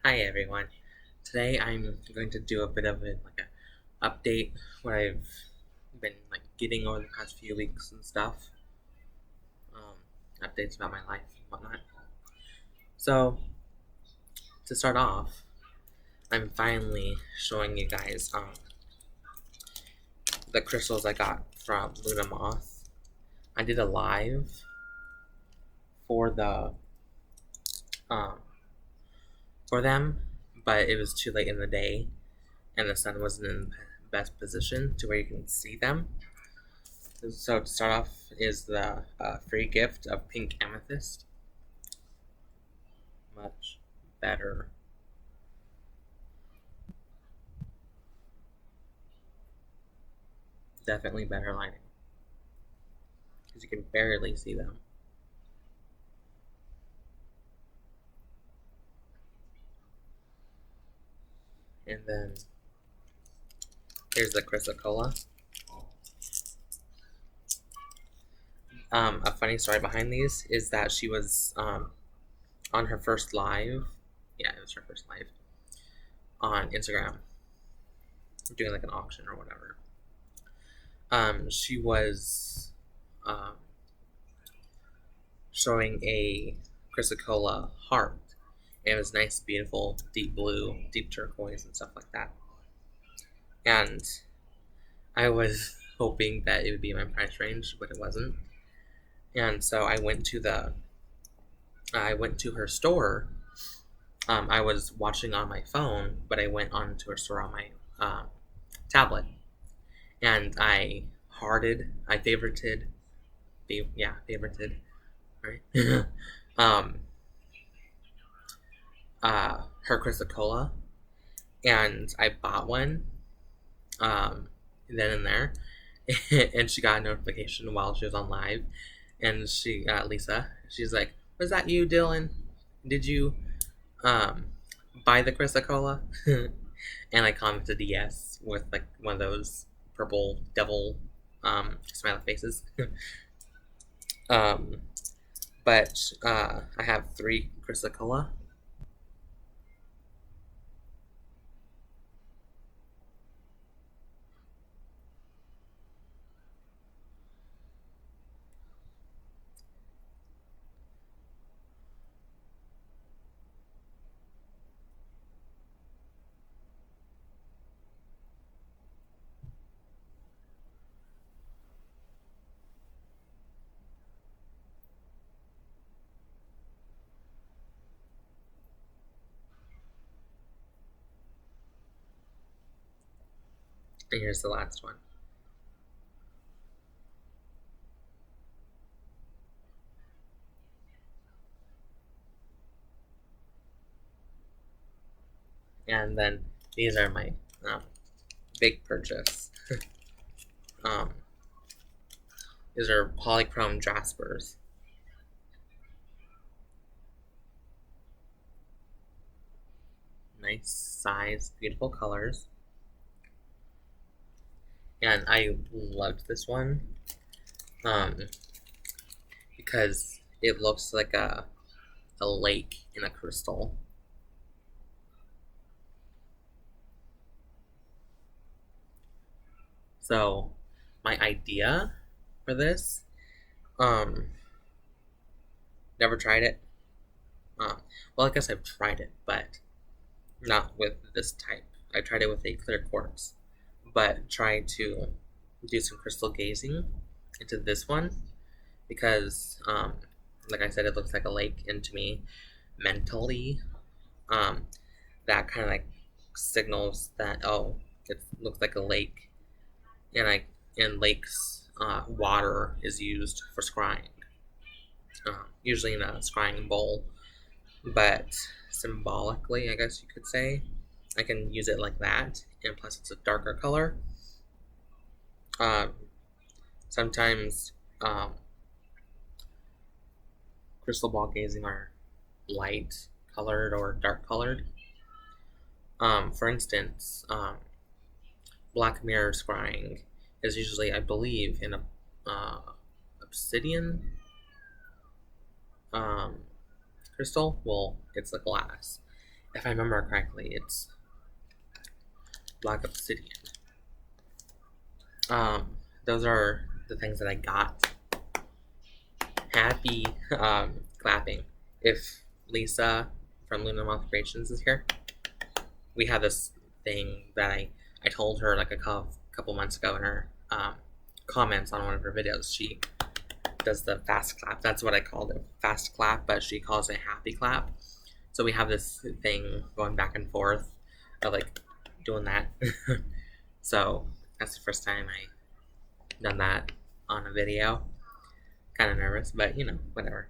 Hi everyone. Today I'm going to do a bit of a update what I've been getting over the past few weeks and stuff. Um, Updates about my life and whatnot. So to start off, I'm finally showing you guys the crystals I got from Luna Moth. I did a live for um for them, but it was too late in the day and the sun wasn't in the best position to where you can see them. So to start off is the free gift of pink amethyst. Much better. Definitely better lighting. Because you can barely see them. And then here's the chrysocolla. A funny story behind these is that she was on her first live. Yeah, it was her first live on Instagram, doing like an auction or whatever. She was showing a chrysocolla heart. And it was nice, beautiful, deep blue, deep turquoise, and stuff like that. And I was hoping that it would be in my price range, but it wasn't. And so I went to her store. I was watching on my phone, but I went on to her store on my tablet, and I favorited, favorited, right? um, Her chrysocolla, and I bought one, then and there, and she got a notification while she was on live, and Lisa, she's like, "Was that you, Dylan? Did you um buy the chrysocolla?" And I commented yes with like one of those purple devil smiley faces. um, but I have 3 chrysocolla. And here's the last one. And then these are my big purchase. um, these are polychrome jaspers. Nice size, beautiful colors. And I loved this one um, because it looks like a lake in a crystal. So my idea for this, um, never tried it. Well, I guess I've tried it, but not with this type. I tried it with a clear quartz, but tried to do some crystal gazing into this one because, like I said, it looks like a lake, and to me, mentally, um, that kind of like signals that it looks like a lake, and lakes water is used for scrying, usually in a scrying bowl, but symbolically, I guess you could say, I can use it like that, and plus it's a darker color. Um, Sometimes crystal ball gazing are light colored or dark colored. For instance, black mirror scrying is usually, I believe, in a obsidian crystal. Well, it's a glass, if I remember correctly, it's black obsidian. Those are the things that I got. Happy clapping. If Lisa from Luna Month Creations is here, we have this thing that I told her like a couple months ago in her comments on one of her videos. She does the fast clap. That's what I called it, fast clap, but she calls it happy clap. So we have this thing going back and forth of like doing that. So that's the first time I done that on a video. Kind of nervous, but you know, whatever.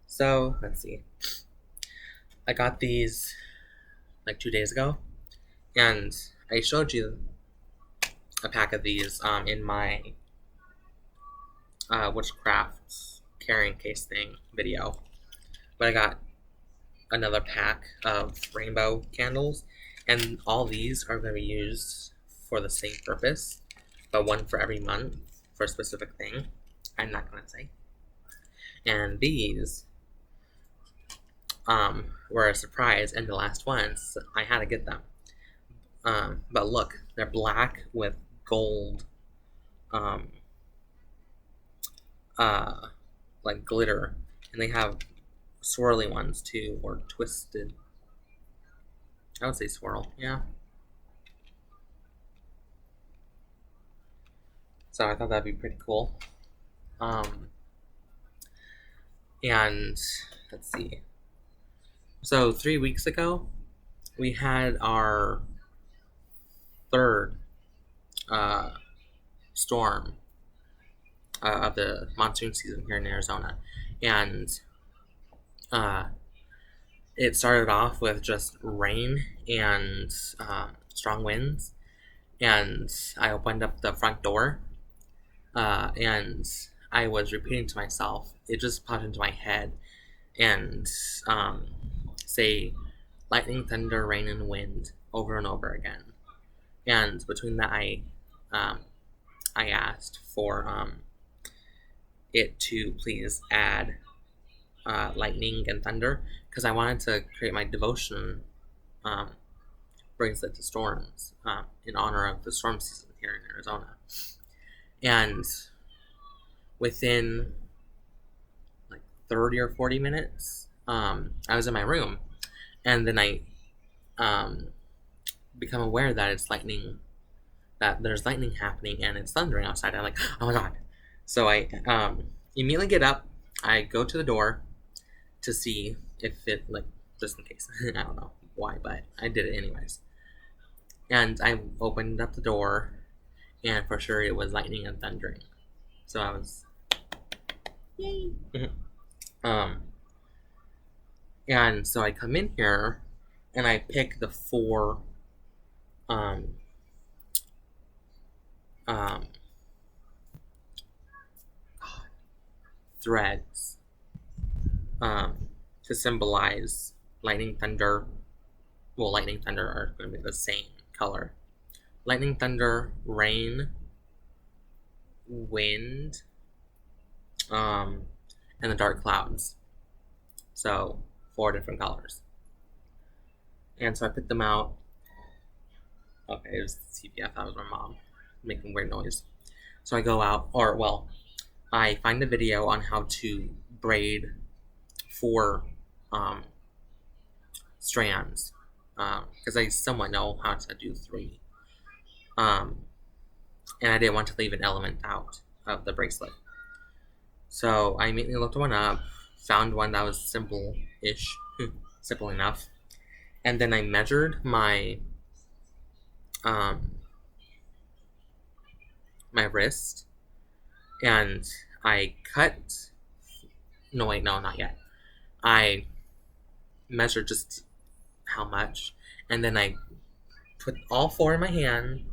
So let's see. I got these like 2 days ago, and I showed you a pack of these in my Witchcraft carrying case thing video. But I got another pack of rainbow candles, and all these are going to be used for the same purpose, but one for every month for a specific thing. I'm not going to say. And these were a surprise, and the last ones, I had to get them. But look, they're black with gold, like glitter, and they have swirly ones too, or twisted. I would say swirl, yeah. So I thought that'd be pretty cool. And let's see. So 3 weeks ago, we had our third storm of the monsoon season here in Arizona, and it started off with just rain and strong winds, and I opened up the front door, and I was repeating to myself. It just popped into my head, and say lightning, thunder, rain, and wind over and over again. And between that, I asked for it to please add lightning and thunder, because I wanted to create my devotion bracelet to storms in honor of the storm season here in Arizona. And within like 30 or 40 minutes, I was in my room, and then I become aware that it's lightning, that there's lightning happening, and it's thundering outside. I'm like, oh my god. So I immediately get up, I go to the door to see if it, like, just in case. I don't know why, but I did it anyways. And I opened up the door, and for sure it was lightning and thundering. So I was, yay. And so I come in here, and I pick the 4 threads to symbolize lightning, thunder. Well, lightning, thunder are going to be the same color. Lightning, thunder, rain, wind, and the dark clouds. So 4 different colors. And so I picked them out. Okay, it was TV. I thought it was my mom making weird noise. So I go out, or well, I find a video on how to braid 4 strands, because I somewhat know how to do 3. And I didn't want to leave an element out of the bracelet. So I immediately looked one up, found one that was simple-ish, simple enough, and then I measured my my wrist, and I cut. No, wait, no, not yet. I measured just how much, and then I put all 4 in my hand,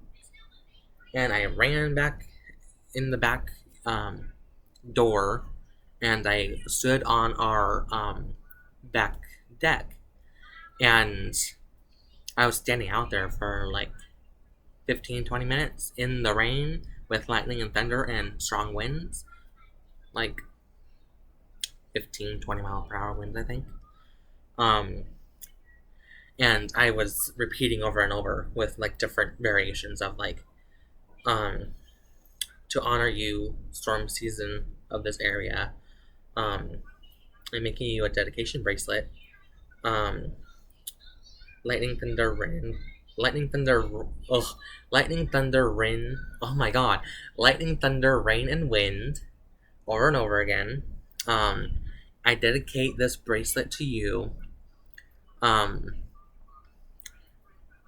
and I ran back in the back door, and I stood on our back deck, and I was standing out there for like 15-20 minutes in the rain with lightning and thunder and strong winds, like 15-20 mile per hour winds, I think. Um, and I was repeating over and over with like different variations of like, to honor you, storm season of this area, um, and making you a dedication bracelet. Um, lightning, thunder, rain, lightning, thunder, lightning, thunder, rain. Oh my god, lightning, thunder, rain, and wind, over and over again. Um, I dedicate this bracelet to you. Um,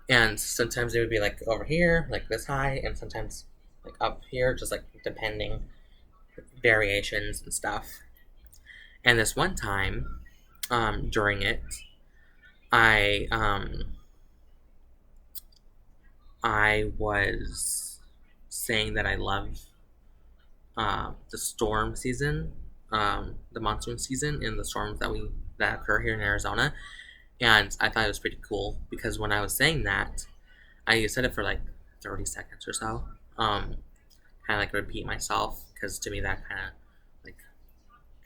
and sometimes it would be like over here, like this high, and sometimes like up here, just like depending variations and stuff. And this one time, during it, I I was saying that I love the storm season, the monsoon season, and the storms that occur here in Arizona. And I thought it was pretty cool because when I was saying that, I said it for like 30 seconds or so. Kind of like repeat myself because to me that kind of like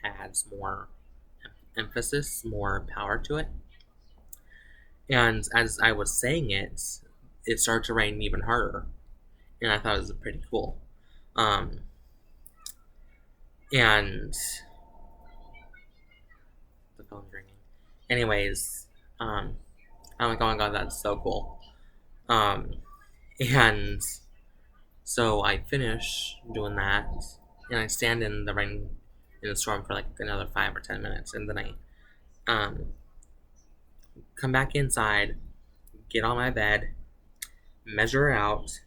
adds more emphasis, more power to it. And as I was saying it, it started to rain even harder, and I thought it was pretty cool. Um, and the phone's ringing. Anyways, I'm like, oh my god, that's so cool. And so I finish doing that, and I stand in the rain in the storm for like another 5 or 10 minutes, and then I um, come back inside, get on my bed, measure out,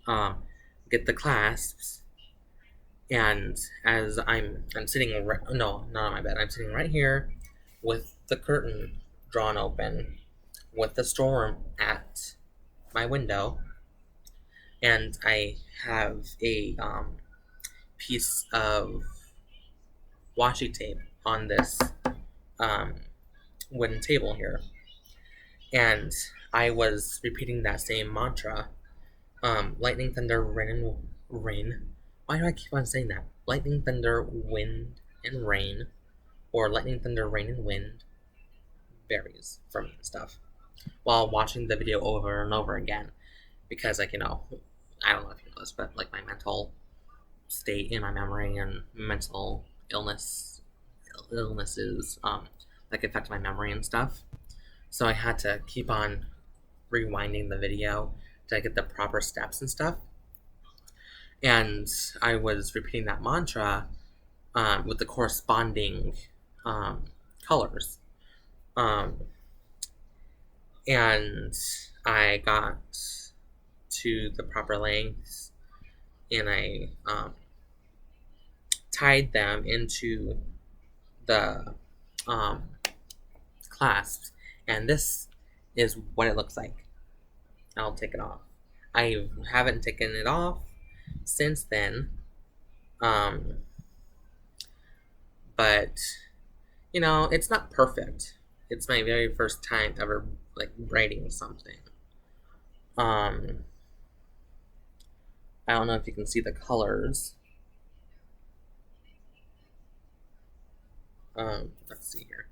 um, get the clasps, and as I'm sitting no, not on my bed. I'm sitting right here with the curtain drawn open, with the storm at my window, and I have a piece of washi tape on this um, wooden table here, and I was repeating that same mantra: lightning, thunder, rain. Why do I keep on saying that? Lightning, thunder, wind, and rain, or lightning, thunder, rain, and wind varies from stuff. While watching the video over and over again, because like I don't know if you know this, but like my mental state in my memory and mental illnesses like affect my memory and stuff. So I had to keep on rewinding the video to get the proper steps and stuff. And I was repeating that mantra with the corresponding colors. And I got to the proper lengths, and I tied them into the clasps, and this is what it looks like. I'll take it off. I haven't taken it off since then, but it's not perfect. It's my very first time ever like braiding something. I don't know if you can see the colors. Let's see here.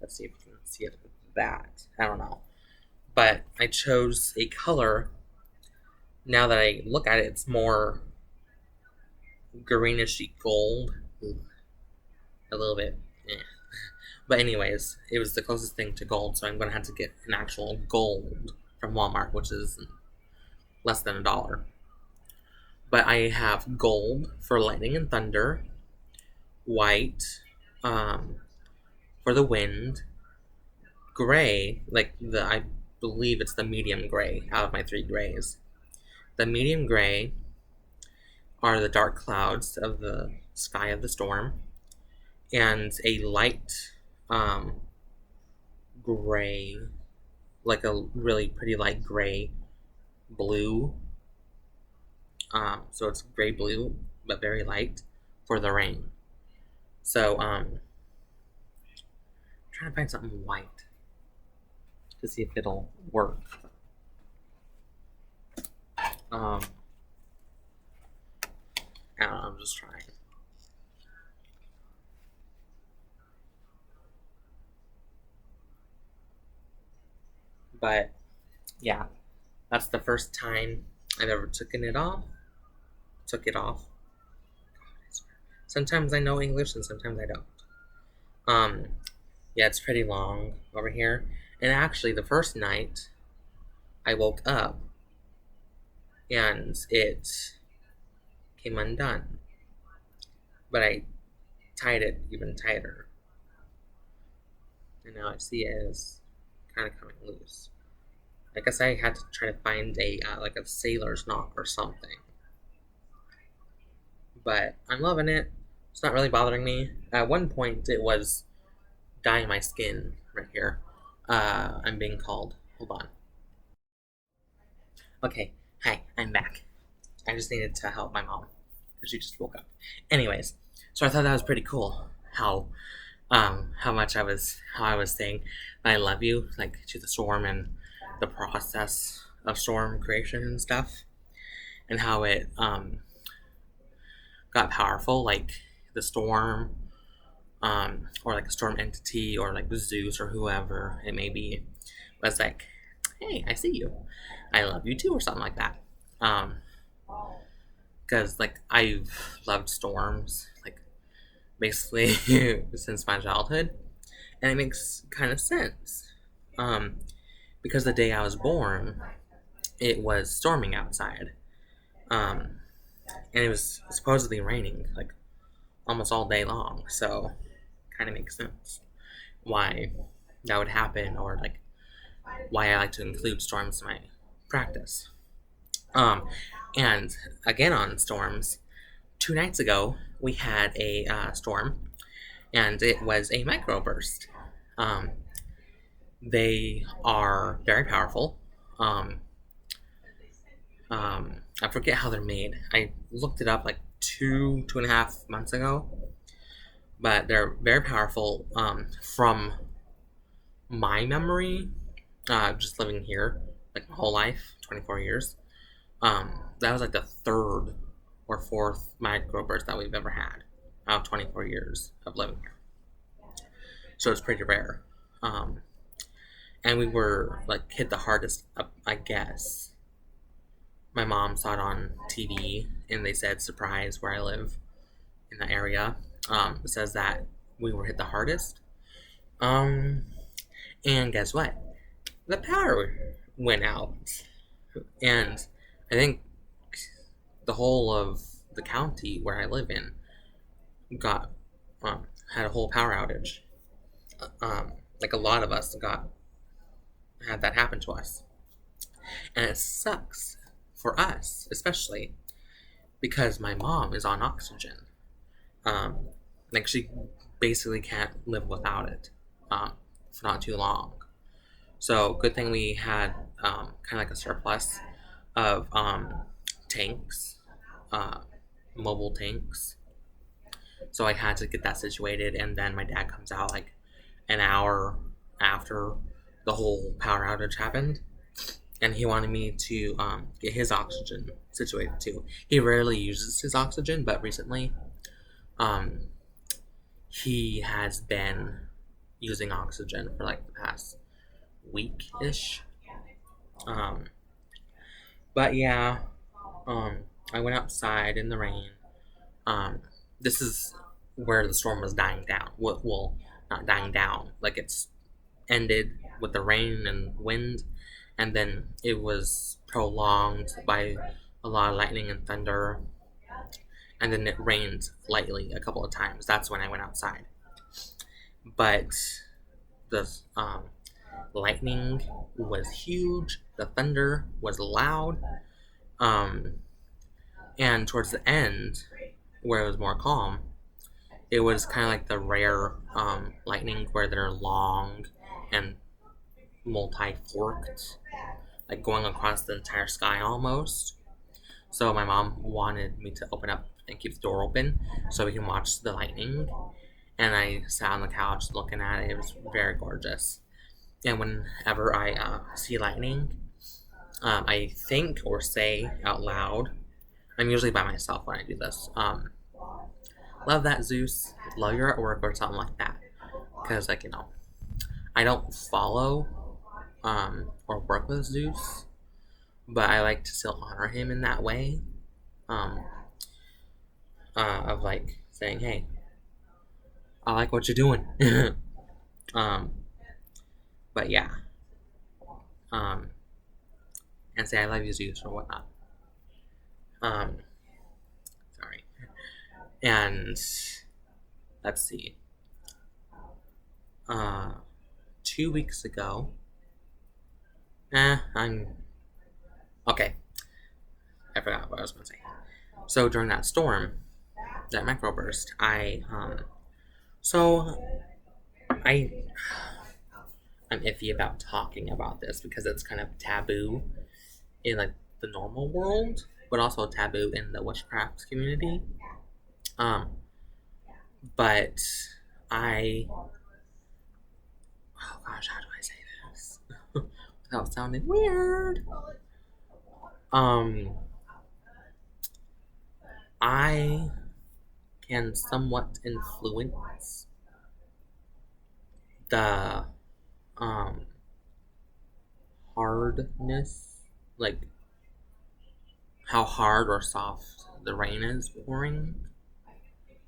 Let's see if you can see it with that. I don't know. But I chose a color. Now that I look at it, it's more greenish gold. A little bit. Eh. But anyways, it was the closest thing to gold, so I'm going to have to get an actual gold from Walmart, which is less than $1. But I have gold for lightning and thunder, white for the wind, gray, I believe it's the medium gray out of my 3 grays. The medium gray are the dark clouds of the sky of the storm, and a light gray, like a really pretty light gray blue. So it's gray blue, but very light for the rain. So I'm trying to find something white to see if it'll work. I don't know, I'm just trying. But yeah, that's the first time I've ever taken it off. Took it off. Sometimes I know English and sometimes I don't. Um, yeah, it's pretty long over here. And actually, the first night I woke up and it came undone, but I tied it even tighter, and now I see it is kind of coming loose. I guess I had to try to find a like a sailor's knot or something, but I'm loving it. It's not really bothering me. At one point, it was dyeing my skin right here. I'm being called. Hold on. Okay, hi, I'm back. I just needed to help my mom because she just woke up. Anyways, so I thought that was pretty cool. How I was saying I love you, like to the storm and the process of storm creation and stuff, and how it got powerful, like the storm, or like a storm entity, or like Zeus or whoever it may be, was like, hey, I see you, I love you too, or something like that. Because like I've loved storms, like basically since my childhood, and it makes kind of sense. Because the day I was born, it was storming outside, and it was supposedly raining like almost all day long. So, kind of makes sense why that would happen, or like why I like to include storms in my practice. And again on storms, 2 nights ago we had a storm, and it was a microburst. Um, they are very powerful. Um, I forget how they're made. I looked it up like 2.5 months ago, but they're very powerful. From my memory, just living here like my whole life, 24 years. That was like the third or fourth microburst that we've ever had out of 24 years of living here. So it's pretty rare. And we were like hit the hardest, I guess. My mom saw it on TV, and they said surprise where I live in the area. It says that we were hit the hardest. Um, and guess what? The power went out, and I think the whole of the county where I live in got had a whole power outage. Like a lot of us had that happen to us, and it sucks for us, especially because my mom is on oxygen. Um, like she basically can't live without it for not too long. So good thing we had kind of like a surplus of tanks, uh, mobile tanks. So I had to get that situated, and then my dad comes out like an hour after the whole power outage happened, and he wanted me to get his oxygen situated too. He rarely uses his oxygen, but recently, um, he has been using oxygen for like the past week ish. Um, but yeah, I went outside in the rain. This is where the storm was dying down. Well, not dying down. Like it's ended with the rain and wind, and then it was prolonged by a lot of lightning and thunder, and then it rained lightly a couple of times. That's when I went outside. But the lightning was huge. The thunder was loud. Um, and towards the end, where it was more calm, it was kind of like the rare lightning where they're long and multi-forked, like going across the entire sky almost. So my mom wanted me to open up and keep the door open so we can watch the lightning. And I sat on the couch looking at it. It was very gorgeous. And whenever I see lightning, I think or say out loud. I'm usually by myself when I do this. Love that, Zeus. Love your artwork or something like that. Because, like, I don't follow or work with Zeus, but I like to still honor him in that way, um, of like saying, "Hey, I like what you're doing," um, but yeah, um, and say I love you, Zeus, or whatnot. Um, sorry, and let's see, 2 weeks ago, I'm okay. I forgot what I was going to say. So during that storm, that microburst, so I, I'm iffy about talking about this because it's kind of taboo in like the normal world, but also taboo in the witchcraft community. Um, but oh gosh, how do I say this without sounding weird? Um, I can somewhat influence the um hardness, like how hard or soft the rain is pouring.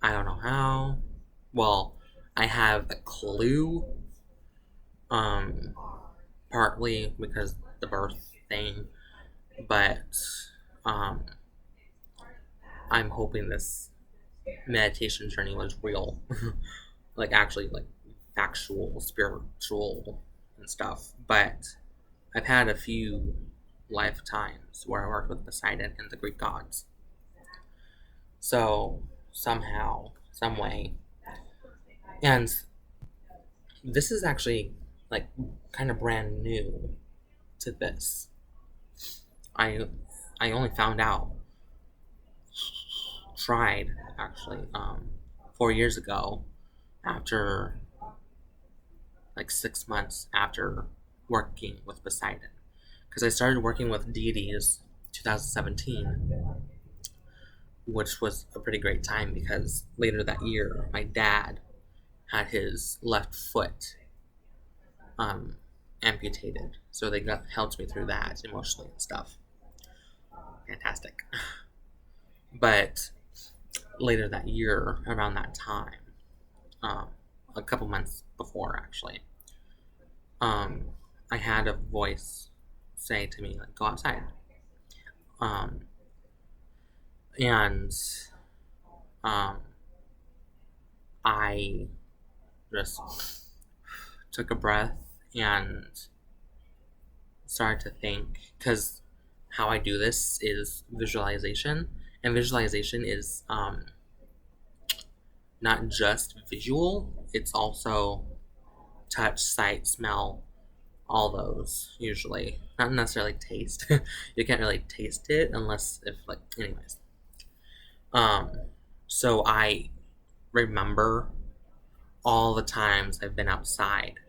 I don't know how. Well, I have a clue, um, partly because the birth thing, but um, I'm hoping this meditation journey was real, like actually like factual, spiritual, and stuff. But I've had a few lifetimes where I worked with Poseidon and the Greek gods. So somehow, some way, and this is actually like kind of brand new to this. I I only found out, tried actually, 4 years ago, after like 6 months after working with Poseidon, because I started working with deities 2017, which was a pretty great time because later that year my dad had his left foot um, amputated, so they helped me through that emotionally and stuff. Fantastic. But later that year, around that time, um, a couple months before actually, um, I had a voice say to me like, "Go outside," um, and um, I just took a breath and started to think, because how I do this is visualization, and visualization is not just visual, it's also touch, sight, smell, all those usually. Not necessarily taste. You can't really taste it unless if like anyways. Um so I remember all the times I've been outside,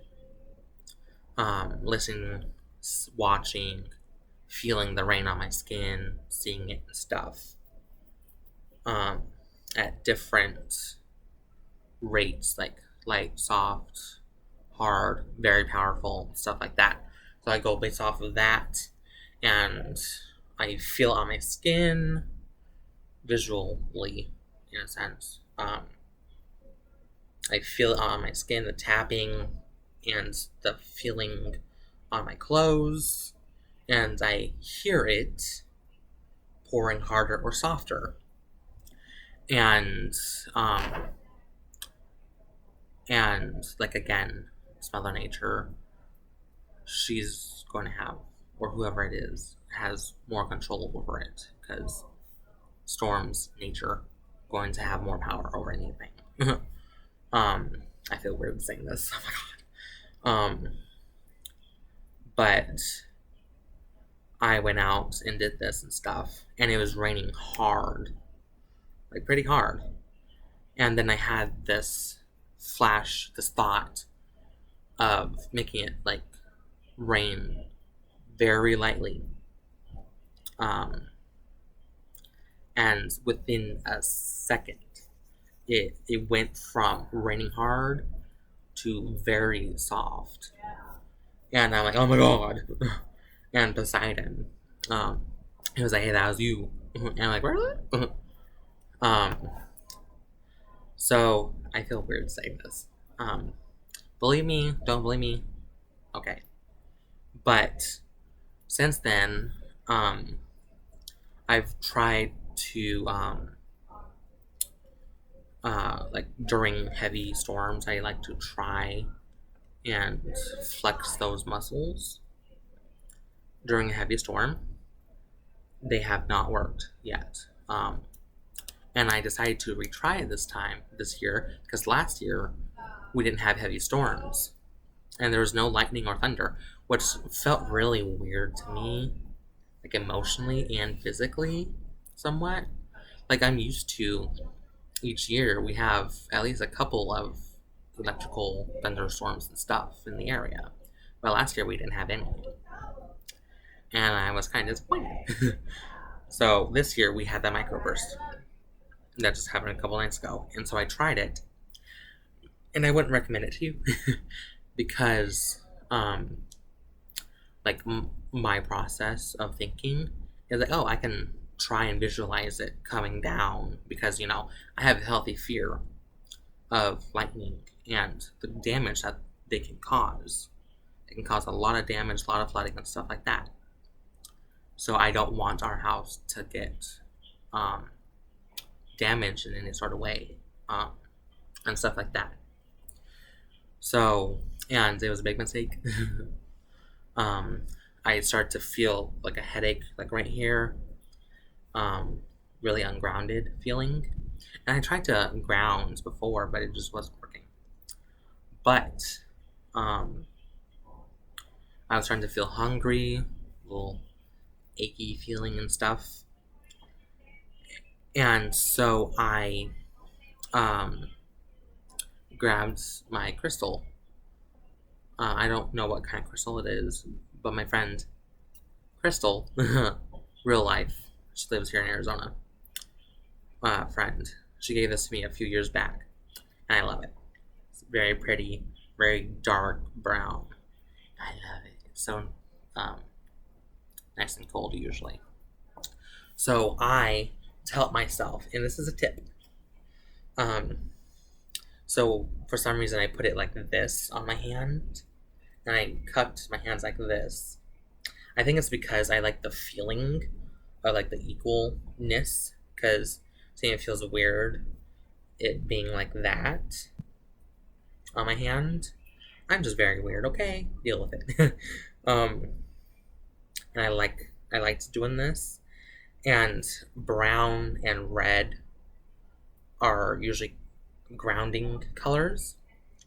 listening, watching, feeling the rain on my skin, seeing it and stuff. Um at different rates, like light, soft, hard, very powerful, stuff like that. So I go based off of that, and I feel on my skin visually, in a sense. I feel it on my skin, the tapping and the feeling on my clothes, and I hear it pouring harder or softer. And like again, it's Mother Nature. She's going to have, or whoever it is, has more control over it because storms, nature, going to have more power over anything. um, I feel weird saying this. Oh my god. But I went out and did this and stuff, and it was raining hard, like pretty hard. And then I had this flash, this thought of making it like rain very lightly. And within a second, it went from raining hard to very soft. And I'm like, oh my god. And Poseidon, um, he was like, hey, that was you. And I'm like, really? um, so I feel weird saying this. Um, believe me, don't believe me, okay. But since then, um, I've tried to, like during heavy storms, I like to try and flex those muscles during a heavy storm. They have not worked yet. And I decided to retry it this year, because last year we didn't have heavy storms and there was no lightning or thunder, which felt really weird to me, like emotionally and physically, somewhat. Like I'm used to each year we have at least a couple of electrical thunderstorms and stuff in the area, but last year we didn't have any, and I was kind of disappointed. So this year we had that microburst that just happened a couple nights ago, and so I tried it, and I wouldn't recommend it to you because, like my process of thinking is like, oh, I can try and visualize it coming down because I have a healthy fear of lightning and the damage that they can cause. It can cause a lot of damage, a lot of flooding and stuff like that. So I don't want our house to get um, damaged in any sort of way, and stuff like that. So, and it was a big mistake. um, I started to feel like a headache, like right here, really ungrounded feeling. And I tried to ground before, but it just wasn't working. But I was starting to feel hungry, a little achy feeling and stuff. And so I grabbed my crystal. I don't know what kind of crystal it is, but my friend Crystal, real life, she lives here in Arizona, friend, she gave this to me a few years back, and I love it. It's very pretty, very dark brown. I love it. It's so nice and cold usually. So I tell myself, and this is a tip. So for some reason I put it like this on my hand, and I cupped my hands like this. I think it's because I like the feeling of like the equalness, because saying it feels weird it being like that on my hand. I'm just very weird, okay? Deal with it. And I liked doing this. And brown and red are usually grounding colors.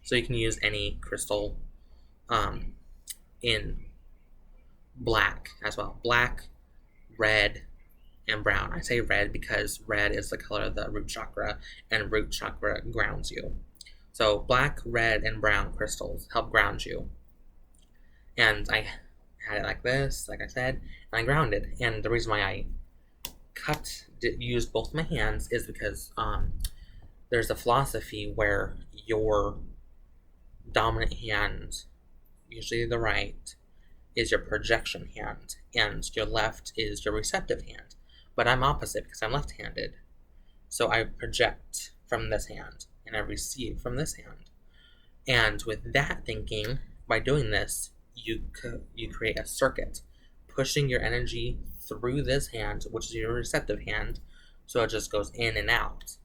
So you can use any crystal in black as well. Black, red, and brown. I say red because red is the color of the root chakra, and root chakra grounds you. So black, red, and brown crystals help ground you. And I had it like this, like I said, and I grounded. And the reason why I used both my hands is because there's a philosophy where your dominant hand, usually the right, is your projection hand, and your left is your receptive hand. But I'm opposite because I'm left-handed. So I project from this hand, and I receive from this hand. And with that thinking, by doing this, you create a circuit, pushing your energy through this hand, which is your receptive hand, so it just goes in and out.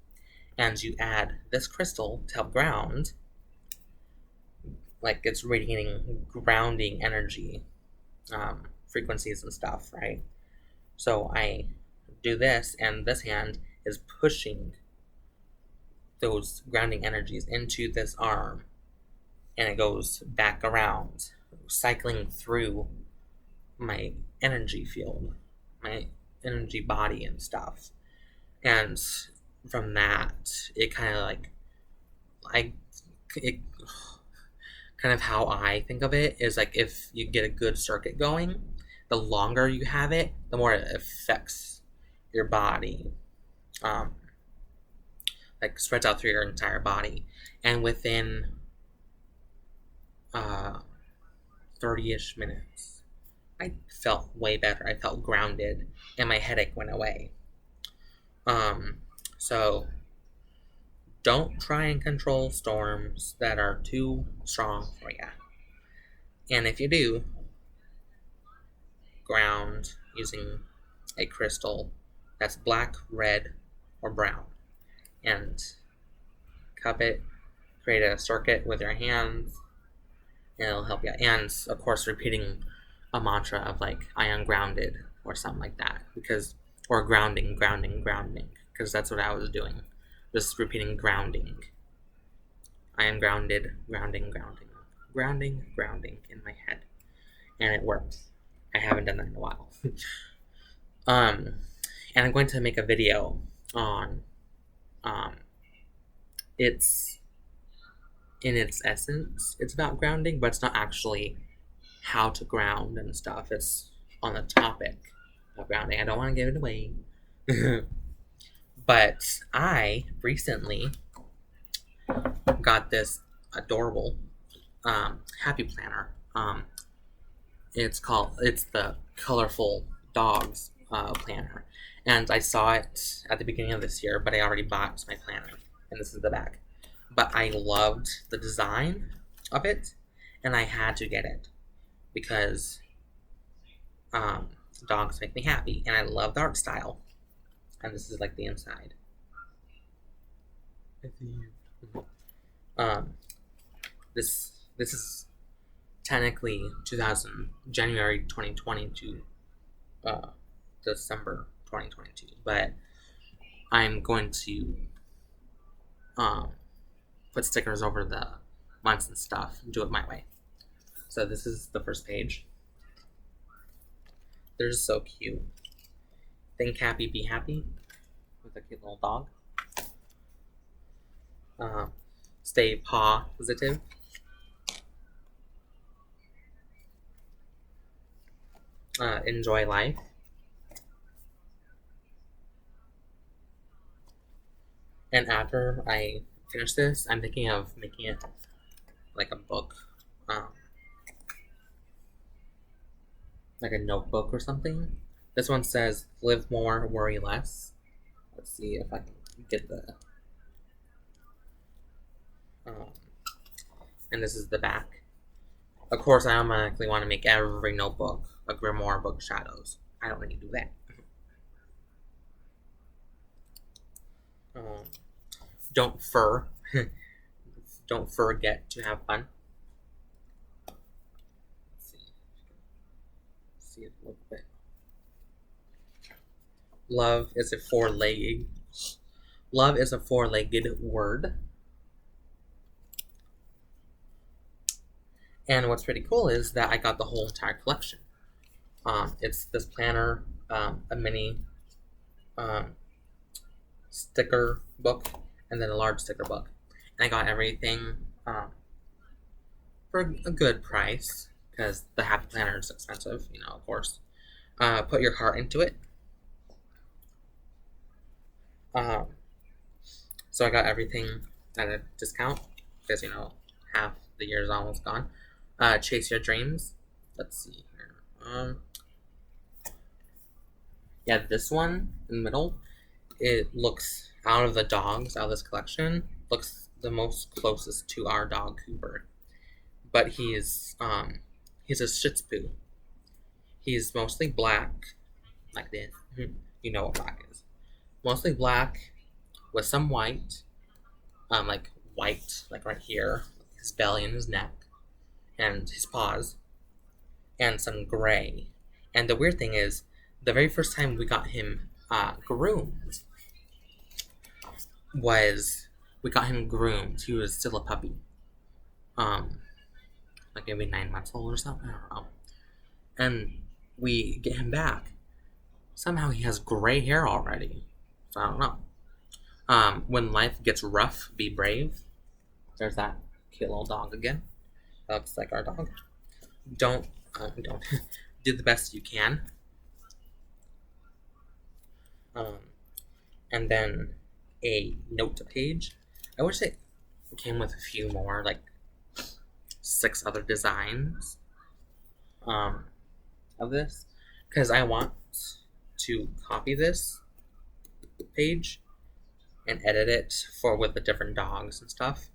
And you add this crystal to help ground, like it's radiating grounding energy, frequencies and stuff, right? So I do this, and this hand is pushing those grounding energies into this arm, and it goes back around, cycling through my energy field, my energy body and stuff. And from that, it kind of like, it kind of how I think of it is like if you get a good circuit going, the longer you have it, the more it affects your body, like spreads out through your entire body. And within 30-ish minutes, I felt way better. I felt grounded, and my headache went away. So don't try and control storms that are too strong for you. And if you do, ground using a crystal that's black, red, or brown, and cup it, create a circuit with your hands, and it'll help you. And of course, repeating a mantra of like "I am grounded" or something like that, or grounding, because that's what I was doing, just repeating grounding. I am grounded, grounding in my head, and it works. I haven't done that in a while. And I'm going to make a video on it's in its essence, it's about grounding, but it's not actually how to ground and stuff. It's on the topic of grounding. I don't want to give it away. But I recently got this adorable happy planner. It's the Colorful Dogs planner. And I saw it at the beginning of this year, but I already bought my planner. And this is the back. But I loved the design of it, and I had to get it because dogs make me happy, and I love the art style. And this is like the inside. This is technically January 2020 to December 2022, but I'm going to put stickers over the months and stuff and do it my way. So this is the first page. They're just so cute. Think happy, be happy, with a cute little dog. Stay positive. Enjoy life. And after I finish this, I'm thinking of making it like a book, like a notebook or something. This one says, live more, worry less. Let's see if I can get the... and this is the back. Of course, I automatically want to make every notebook a grimoire book shadows. I don't need to do that. Don't forget to have fun. Let's see it a little bit. Love is a four-legged word. And what's pretty cool is that I got the whole entire collection. It's this planner, a mini sticker book, and then a large sticker book. And I got everything for a good price, because the Happy Planner is expensive, of course. Put your heart into it. So I got everything at a discount, because, half the year is almost gone. Chase your dreams. Let's see here. Yeah, this one in the middle, it looks, out of the dogs, out of this collection, looks the most closest to our dog Cooper. But he's a Shih Tzu. He's mostly black, like this. You know what black is. Mostly black, with some white, like white, like right here, his belly and his neck, and his paws, and some gray. And the weird thing is, the very first time we got him groomed, he was still a puppy. Like maybe 9 months old or something, I don't know. And we get him back. Somehow he has gray hair already. So I don't know. When life gets rough, be brave. There's that cute little dog again. That looks like our dog. Don't do the best you can. And then a note page. I wish it came with a few more, like 6 other designs. of this because I want to copy this page and edit it with the different dogs and stuff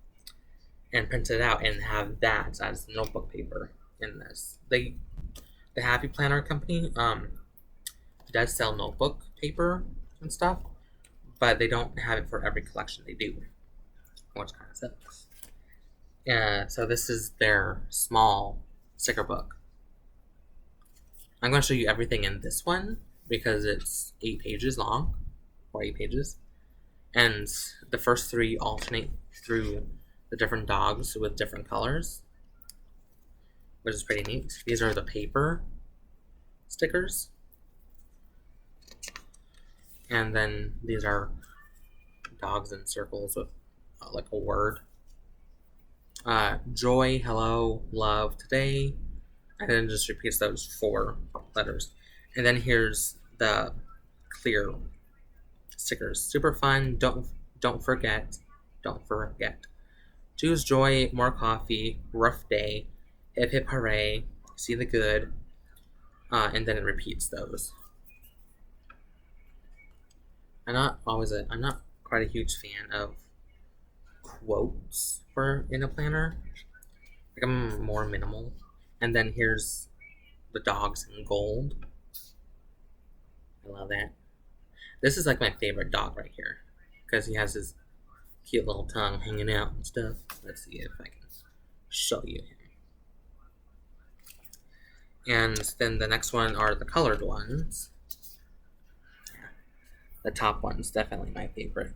and print it out and have that as notebook paper in this. The Happy Planner company does sell notebook paper and stuff, but they don't have it for every collection they do, which kind of sucks. So this is their small sticker book. I'm going to show you everything in this one because it's 8 pages long, or 8 pages, and the first 3 alternate through the different dogs with different colors, which is pretty neat. These are the paper stickers, and then these are dogs in circles with like a word. Joy, hello, love, today, and then just repeats those 4 letters. And then here's the clear stickers. Super fun. Don't forget. Choose joy, more coffee, rough day, hip hip hooray, see the good, and then it repeats those. I'm not quite a huge fan of quotes in a planner. Like, I'm more minimal. And then here's the dogs in gold. I love that. This is like my favorite dog right here because he has his cute little tongue hanging out and stuff. Let's see if I can show you him. And then the next one are the colored ones. Yeah, the top one's definitely my favorite.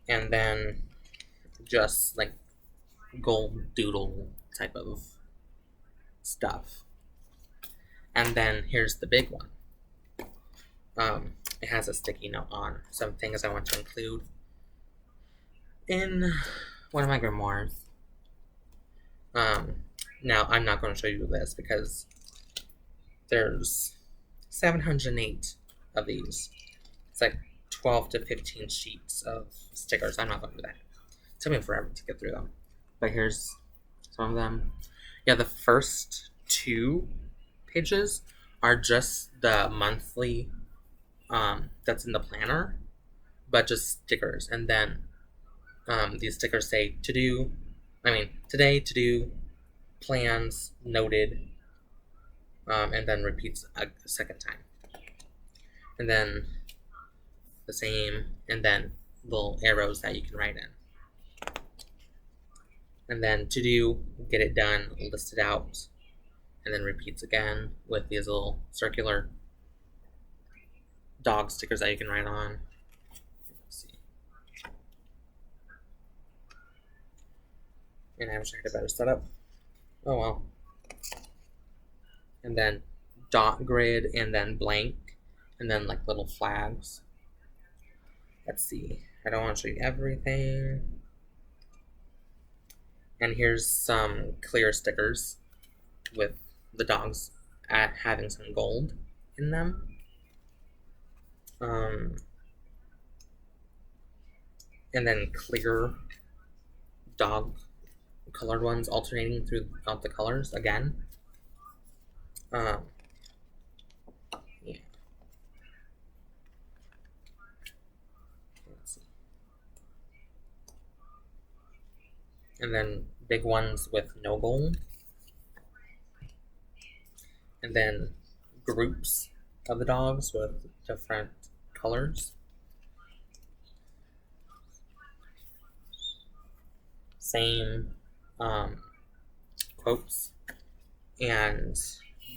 And then just like gold doodle type of stuff. And then here's the big one. It has a sticky note on some things I want to include in one of my grimoires. Now I'm not going to show you this because there's 708 of these. It's like 12 to 15 sheets of stickers. I'm not going to do that. It took me forever to get through them. But here's some of them. Yeah, the first 2 pages are just the monthly that's in the planner, but just stickers. And then these stickers say today, to do, plans, noted, and then repeats a second time. And then the same, and then little arrows that you can write in. And then to do, get it done, list it out, and then repeats again with these little circular dog stickers that you can write on. Let's see. And I wish I had a better setup. Oh well. And then dot grid, and then blank, and then like little flags. Let's see. I don't want to show you everything. And here's some clear stickers with the dogs having some gold in them. And then clear dog colored ones alternating throughout the colors again. Yeah. Let's see. And then big ones with no gold. And then groups of the dogs with different colors. Same quotes and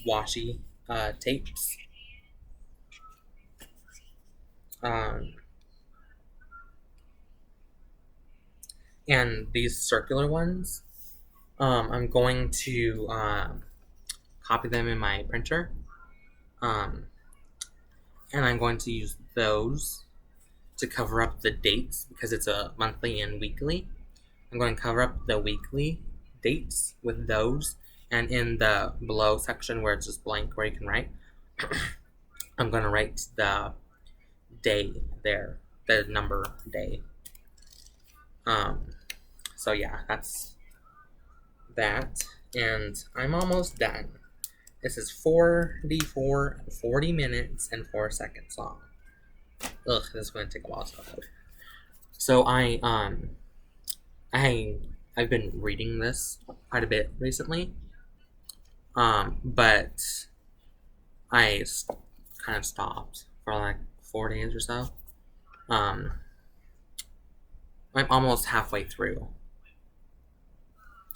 washi tapes. And these circular ones, I'm going to copy them in my printer, and I'm going to use those to cover up the dates because it's a monthly and weekly. I'm going to cover up the weekly dates with those, and in the below section where it's just blank where you can write, I'm going to write the day there, the number day. So yeah, that's that. And I'm almost done. This is 4d4, 40 minutes and 4 seconds long. Ugh, this is gonna take a while to upload. So I've been reading this quite a bit recently. But I kind of stopped for like 4 days or so. I'm almost halfway through.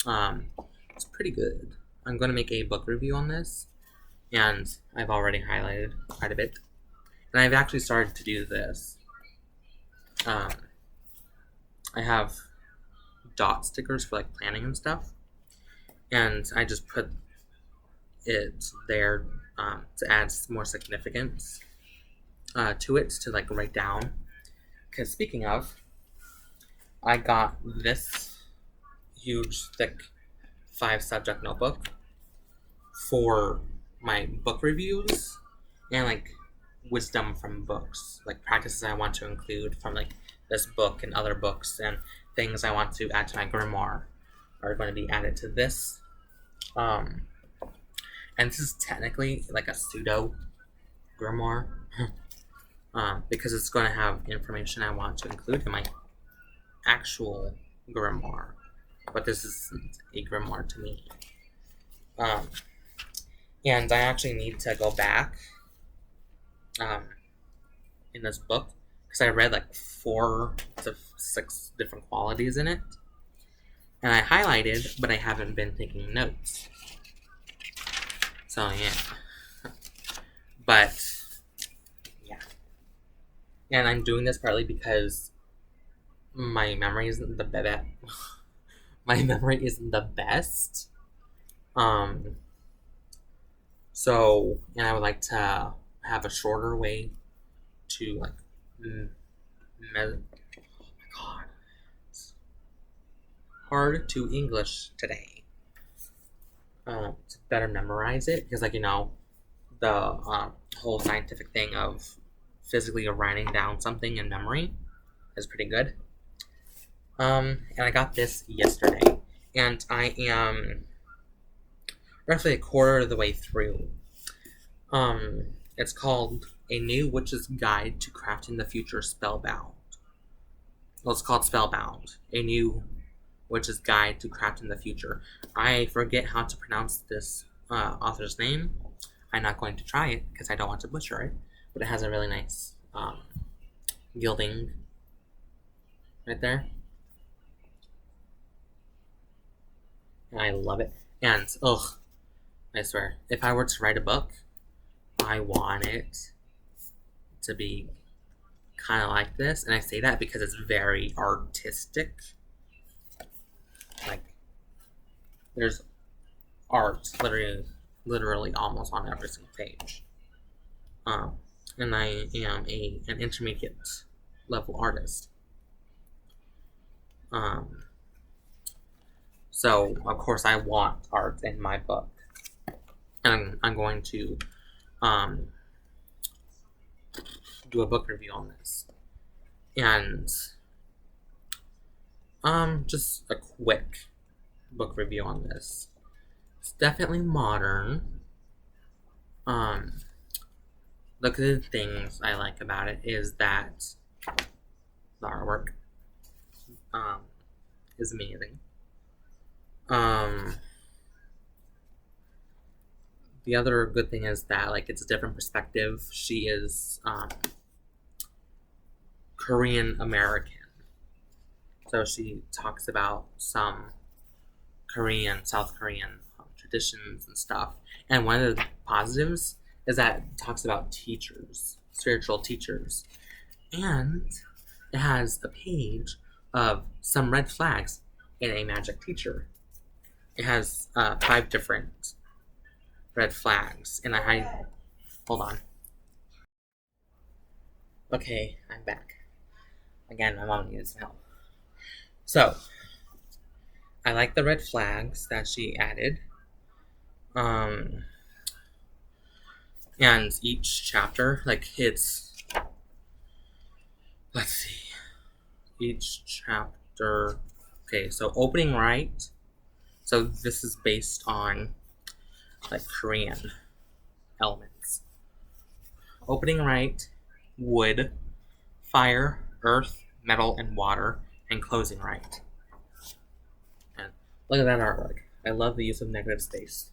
It's pretty good. I'm going to make a book review on this, and I've already highlighted quite a bit. And I've actually started to do this. I have dot stickers for like planning and stuff, and I just put it there to add more significance to it, to like write down. Because speaking of, I got this huge, thick 5-subject notebook for my book reviews and like wisdom from books, like practices I want to include from like this book and other books, and things I want to add to my grimoire are going to be added to this. And this is technically like a pseudo grimoire because it's going to have information I want to include in my actual grimoire, but this isn't a grimoire to me. And I actually need to go back in this book because I read like 4 to 6 different qualities in it, and I highlighted, but I haven't been taking notes. So yeah, but yeah, and I'm doing this partly because my memory isn't the best. My memory isn't the best. So, and I would like to have a shorter way to like, oh my god, it's hard to English today. To better memorize it, because like, you know, the whole scientific thing of physically writing down something in memory is pretty good. And I got this yesterday, and I am roughly a quarter of the way through. It's called A New Witch's Guide to Crafting the Future Spellbound. Well, it's called Spellbound. A New Witch's Guide to Crafting the Future. I forget how to pronounce this author's name. I'm not going to try it because I don't want to butcher it, but it has a really nice gilding right there. And I love it. And, I swear, if I were to write a book, I want it to be kind of like this. And I say that because it's very artistic. Like, there's art literally almost on every single page. And I am an intermediate level artist. So, of course, I want art in my book. And I'm going to do a book review on this. And just a quick book review on this. It's definitely modern. The good things I like about it is that the artwork is amazing. The other good thing is that like it's a different perspective. She is Korean American, so she talks about some South Korean traditions and stuff. And one of the positives is that it talks about teachers, spiritual teachers, and it has a page of some red flags in a magic teacher. It has 5 different red flags, and hold on. Okay, I'm back. Again, my mom needs some help. So, I like the red flags that she added. And each chapter, like let's see. Each chapter, okay, so opening right. So this is based on like Korean elements. Opening right, wood, fire, earth, metal, and water, and closing right. And look at that artwork. I love the use of negative space.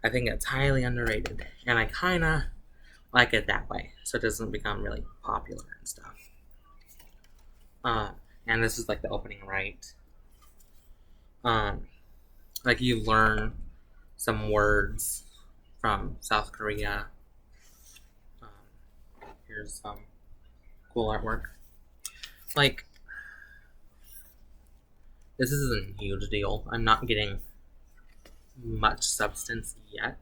I think it's highly underrated, and I kind of like it that way, so it doesn't become really popular and stuff. And this is like the opening right. Like you learn some words from South Korea. Here's some cool artwork. Like, this isn't a huge deal. I'm not getting much substance yet,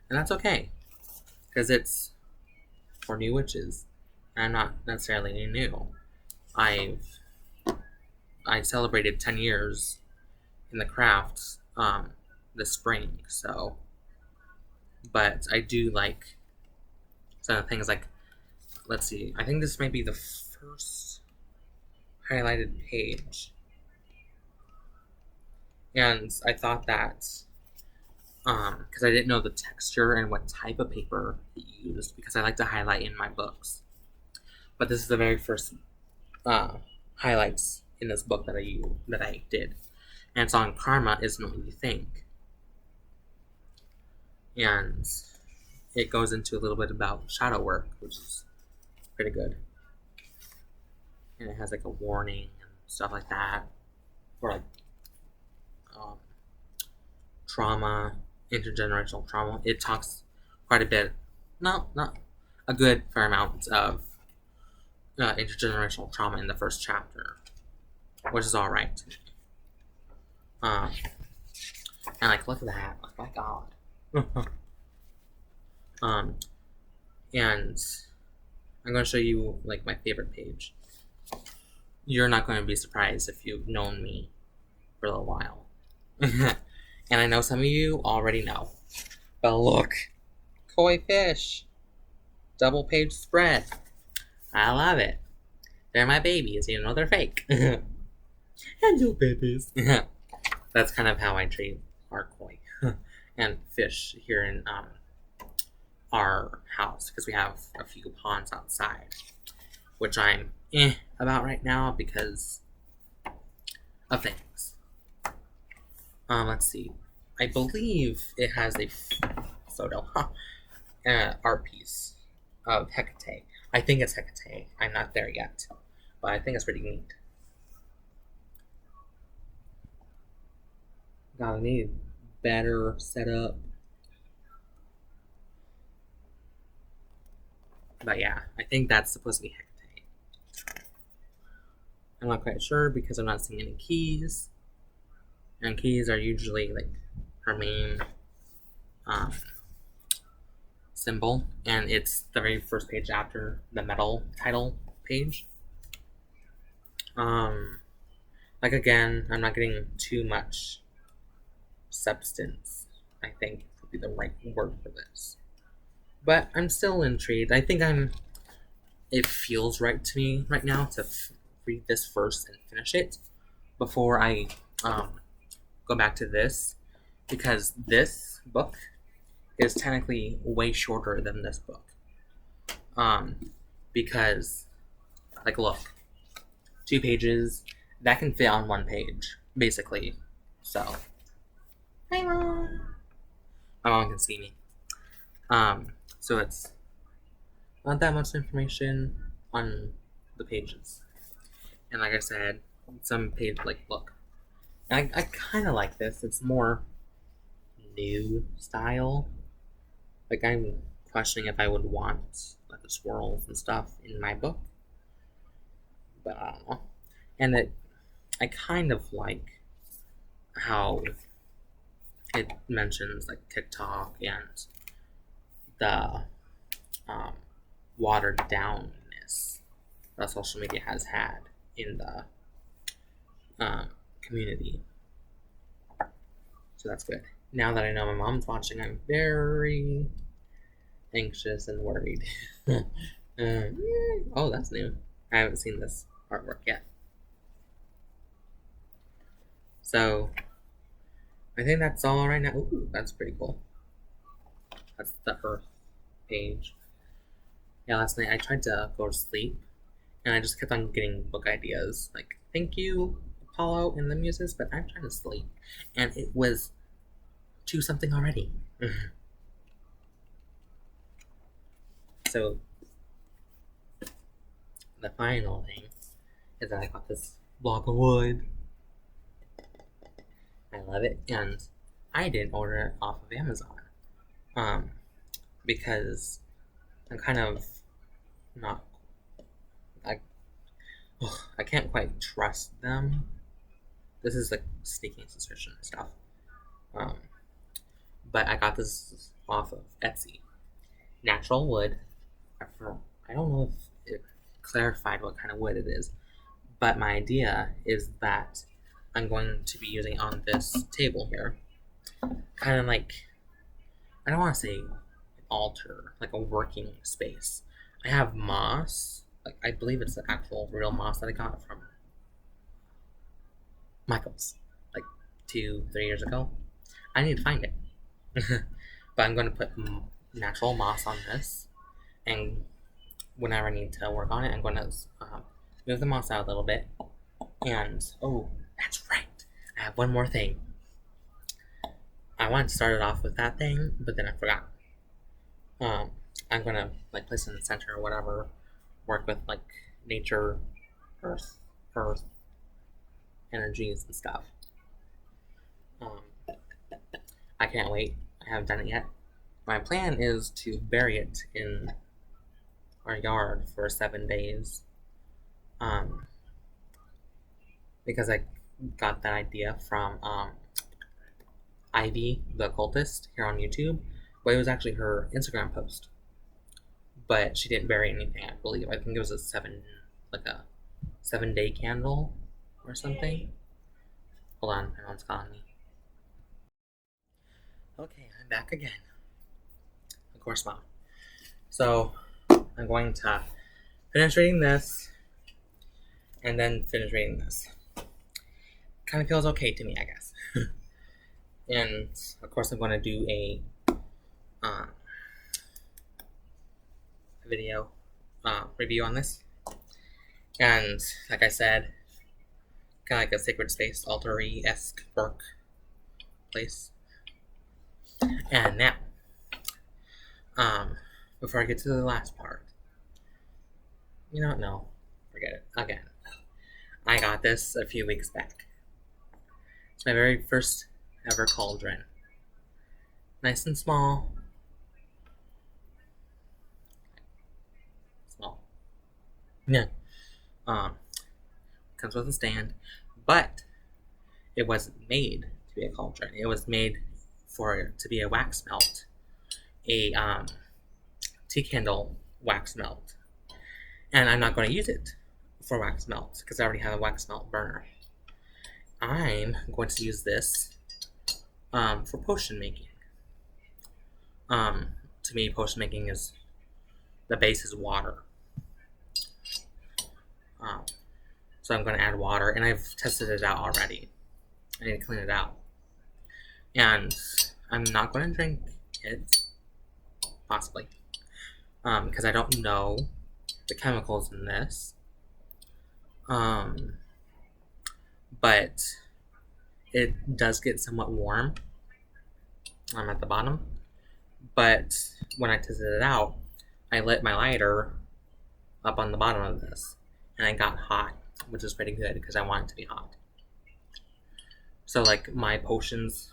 and that's okay, because it's for new witches. And I'm not necessarily new. I celebrated 10 years in the craft this spring, so. But I do like some things like, let's see, I think this might be the first highlighted page. And I thought that, because I didn't know the texture and what type of paper he used, because I like to highlight in my books. But this is the very first highlights in this book that I did. And it's on Karma Isn't What You Think. And it goes into a little bit about shadow work, which is pretty good. And it has like a warning and stuff like that. Or like trauma, intergenerational trauma. It talks quite a bit, not a good fair amount of intergenerational trauma in the first chapter, which is all right. And like, look at that! Oh my god. And I'm going to show you like my favorite page. You're not going to be surprised if you've known me for a little while. And I know some of you already know. But look, koi fish, double page spread. I love it. They're my babies, even though they're fake. Hello, babies. That's kind of how I treat our koi and fish here in our house, because we have a few ponds outside, which I'm about right now because of things. Let's see. I believe it has a photo, art piece of Hecate. I think it's Hecate. I'm not there yet, but I think it's pretty neat. Gotta need better setup. But yeah, I think that's supposed to be Hecate. I'm not quite sure because I'm not seeing any keys. And keys are usually like her main symbol, and it's the very first page after the metal title page. Like again, I'm not getting too much substance, I think would be the right word for this. But I'm still intrigued. I think it feels right to me right now to read this first and finish it before I go back to this, because this book is technically way shorter than this book. Because, like, look, 2 pages, that can fit on 1 page, basically. So, hi, Mom. My mom can see me. So it's not that much information on the pages. And like I said, some page, like, look, I kind of like this. It's more new style. Like, I'm questioning if I would want like the swirls and stuff in my book, but I don't know. And I kind of like how it mentions like TikTok and the watered downness that social media has had in the community. So that's good. Now that I know my mom's watching, I'm very anxious and worried. Oh, that's new. I haven't seen this artwork yet. So I think that's all right now. Ooh, that's pretty cool. That's the Earth page. Yeah, last night I tried to go to sleep, and I just kept on getting book ideas. Like, thank you, Apollo and the Muses, but I'm trying to sleep. And it was 2 something already. So, the final thing is that I got this block of wood. I love it, and I didn't order it off of Amazon. Because I'm kind of not. I can't quite trust them. This is like sneaking suspicion and stuff. Um, but I got this off of Etsy. Natural wood. I don't know if it clarified what kind of wood it is, but my idea is that I'm going to be using on this table here, kind of like, I don't want to say altar, like a working space. I have moss. Like, I believe it's the actual real moss that I got from Michael's like 2-3 years ago. I need to find it. But I'm going to put natural moss on this, and whenever I need to work on it, I'm going to move the moss out a little bit. And oh, that's right, I have one more thing. I wanted to start it off with that thing, but then I forgot. I'm gonna like place it in the center or whatever. Work with like nature, earth energies and stuff. I can't wait. I haven't done it yet. My plan is to bury it in our yard for 7 days. Because I got that idea from Ivy, the occultist, here on YouTube. But it was actually her Instagram post. But she didn't bury anything, I believe. I think it was a 7-day candle or something. Hold on, my mom's calling me. Okay, I'm back again. Of course, Mom. So, I'm going to finish reading this, and then finish reading this. Kind of feels okay to me, I guess. And, of course, I'm going to do a video review on this. And, like I said, kind of like a sacred space, altar-y-esque work place. And now, before I get to the last part, you know what? No, forget it. Again, I got this a few weeks back. It's my very first ever cauldron. Nice and small. Small. Yeah. Comes with a stand, but it wasn't made to be a cauldron. It was made for it to be a wax melt, a tea candle wax melt, and I'm not going to use it for wax melt because I already have a wax melt burner. I'm going to use this for potion making. To me, potion making is the base is water. So I'm going to add water, and I've tested it out already. I need to clean it out. And I'm not going to drink it, possibly, because I don't know the chemicals in this. But it does get somewhat warm at the bottom. But when I tested it out, I lit my lighter up on the bottom of this, and I got hot, which is pretty good because I want it to be hot. So, like, my potions,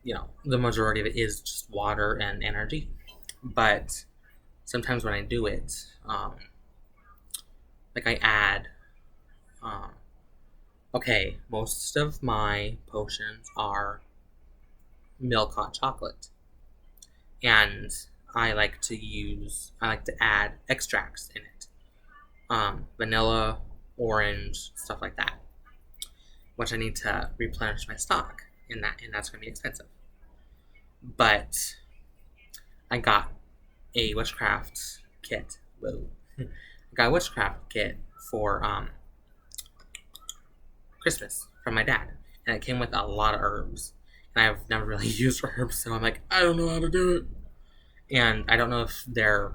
you know, the majority of it is just water and energy. But sometimes when I do it, like, I add, okay, most of my potions are milk hot chocolate. And I like to add extracts in it. Vanilla, orange, stuff like that. Which I need to replenish my stock in that, and that's going to be expensive. But I got a witchcraft kit. Whoa. I got a witchcraft kit for Christmas from my dad. and it came with a lot of herbs. And I've never really used herbs, so I'm like, I don't know how to do it. And I don't know if they're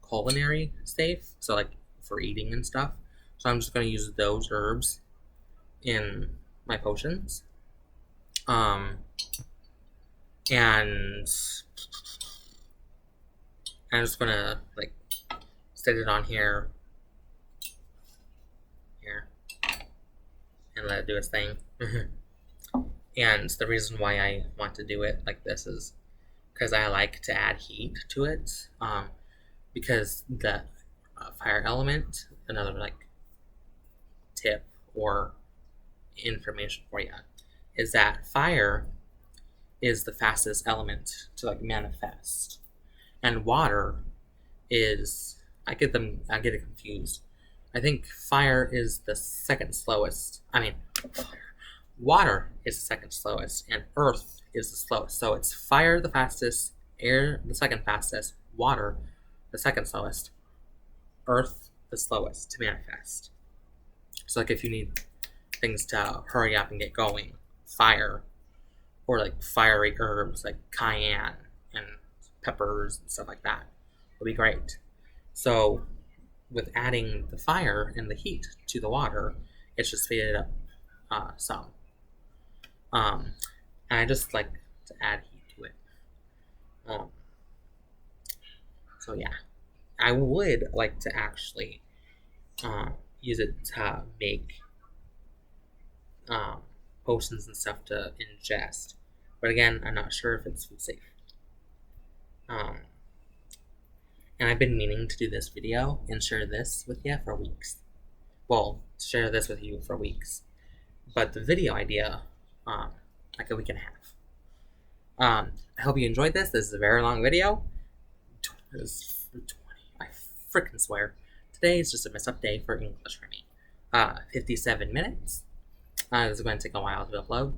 culinary safe, so like for eating and stuff. So I'm just gonna use those herbs in my potions. And I'm just gonna like set it on here, and let it do its thing. And the reason why I want to do it like this is because I like to add heat to it. Because the fire element, another like tip or information for you, is that fire is the fastest element to like manifest, and water is, I get it confused. I think fire is the second slowest. Water is the second slowest, and earth is the slowest. So it's fire the fastest, air the second fastest, water the second slowest, earth the slowest to manifest. So like if you need things to hurry up and get going, fire, or like fiery herbs like cayenne and peppers and stuff like that would be great. So with adding the fire and the heat to the water, it's just speeded up some. And I just like to add heat to it. So yeah, I would like to actually use it to make potions and stuff to ingest. But again, I'm not sure if it's food safe. And I've been meaning to do this video and share this with you for weeks. Well, share this with you for weeks. But the video idea, like a week and a half. I hope you enjoyed this. This is a very long video. I freaking swear. Today is just a mess up day for English for me. 57 minutes. This is going to take a while to upload.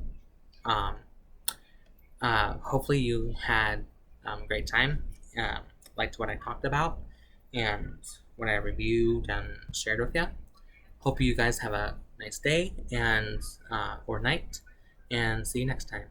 Hopefully you had a great time. Liked what I talked about and what I reviewed and shared with you. Hope you guys have a nice day and or night, and see you next time.